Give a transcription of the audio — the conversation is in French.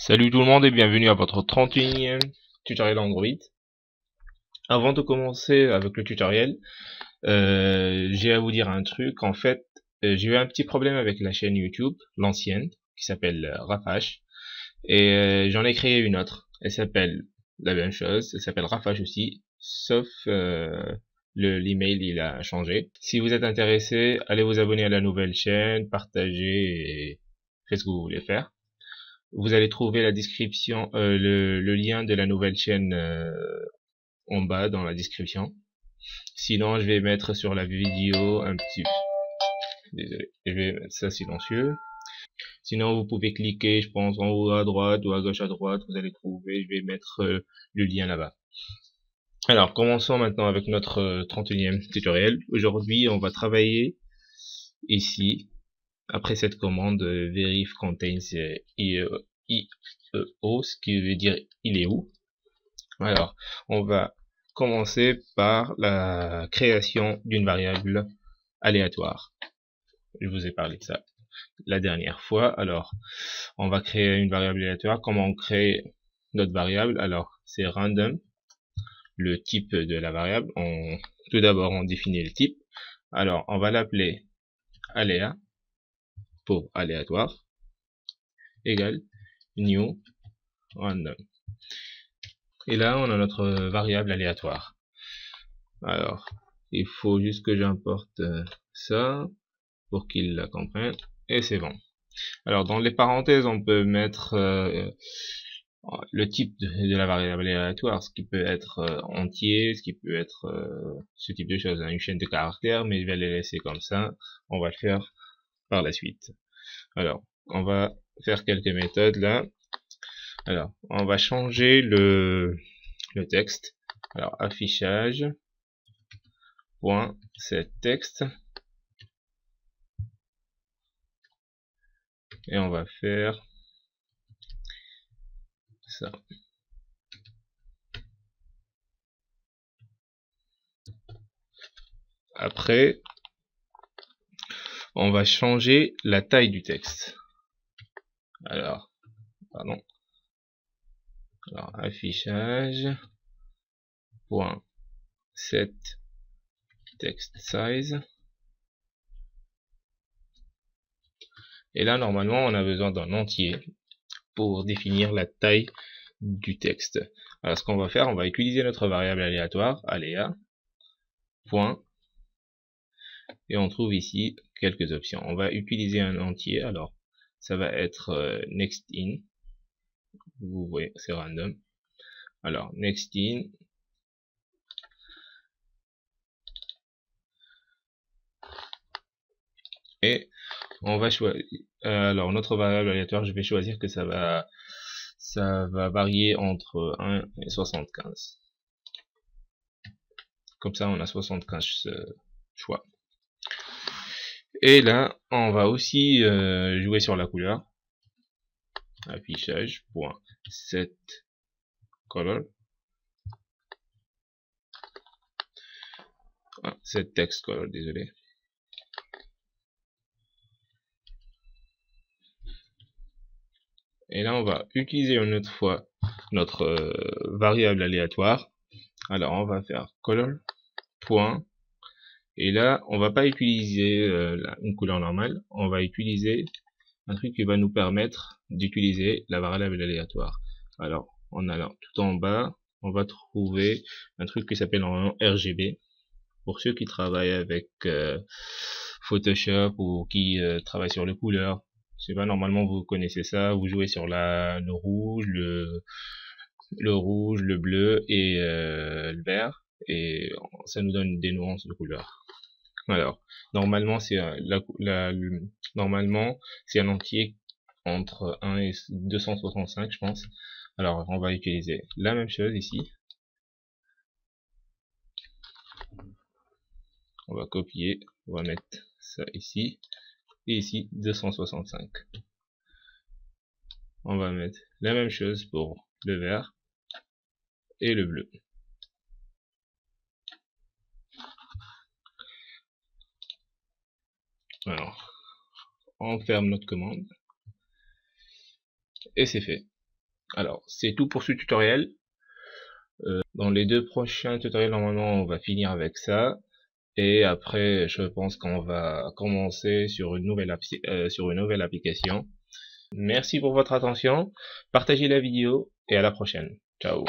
Salut tout le monde et bienvenue à votre 31e tutoriel Android. Avant de commencer avec le tutoriel, j'ai à vous dire un truc. En fait, j'ai eu un petit problème avec la chaîne YouTube, l'ancienne, qui s'appelle Rafash. Et j'en ai créé une autre. Elle s'appelle la même chose, elle s'appelle Rafash aussi, sauf l'email il a changé. Si vous êtes intéressé, allez vous abonner à la nouvelle chaîne, partagez et faites ce que vous voulez faire. Vous allez trouver la description, le lien de la nouvelle chaîne en bas dans la description. Sinon, je vais mettre sur la vidéo un petit... Désolé, je vais mettre ça silencieux. Sinon, vous pouvez cliquer, je pense, en haut à droite ou à gauche à droite. Vous allez trouver, je vais mettre le lien là-bas. Alors, commençons maintenant avec notre 31e tutoriel. Aujourd'hui, on va travailler ici, après cette commande verif contains IEO, ce qui veut dire il est où. Alors, on va commencer par la création d'une variable aléatoire. Je vous ai parlé de ça la dernière fois. Alors, on va créer une variable aléatoire. Comment on crée notre variable? Alors, c'est random, le type de la variable. Tout d'abord, on définit le type. Alors, on va l'appeler aléa pour aléatoire égale new random. Et là, on a notre variable aléatoire. Alors, il faut juste que j'importe ça pour qu'il la comprenne. Et c'est bon. Alors, dans les parenthèses, on peut mettre le type de la variable aléatoire, ce qui peut être entier, ce qui peut être ce type de choses, hein, une chaîne de caractères, mais je vais les laisser comme ça. On va le faire par la suite. Alors, on va faire quelques méthodes là. Alors, on va changer le texte. Alors, affichage point set texte, et on va faire ça. Après, on va changer la taille du texte. Alors, pardon. Alors, affichage point set text size. Et là, normalement, on a besoin d'un entier pour définir la taille du texte. Alors, ce qu'on va faire, on va utiliser notre variable aléatoire, aléa, point, et on trouve ici quelques options. On va utiliser un entier, alors, ça va être next in. Vous voyez, c'est random. Alors, next in. Et on va choisir, alors notre variable aléatoire, je vais choisir que ça va varier entre 1 et 75. Comme ça, on a 75 choix. Et là, on va aussi jouer sur la couleur. Affichage, point, set color. Set text color, désolé. Et là, on va utiliser une autre fois notre variable aléatoire. Alors, on va faire color, point, et là, on va pas utiliser une couleur normale, on va utiliser un truc qui va nous permettre d'utiliser la variable aléatoire. Alors, on a là, tout en bas, on va trouver un truc qui s'appelle en RGB. Pour ceux qui travaillent avec Photoshop ou qui travaillent sur les couleurs, je sais pas, normalement vous connaissez ça, vous jouez sur le rouge, le bleu et le vert, et ça nous donne des nuances de couleurs. Alors, normalement c'est normalement c'est un entier entre 1 et 265, je pense. Alors, on va utiliser la même chose ici. On va copier, on va mettre ça ici, et ici 265. On va mettre la même chose pour le vert et le bleu. Alors, on ferme notre commande, et c'est fait. Alors, c'est tout pour ce tutoriel. Dans les 2 prochains tutoriels, normalement, on va finir avec ça. Et après, je pense qu'on va commencer sur une nouvelle application. Merci pour votre attention. Partagez la vidéo et à la prochaine. Ciao.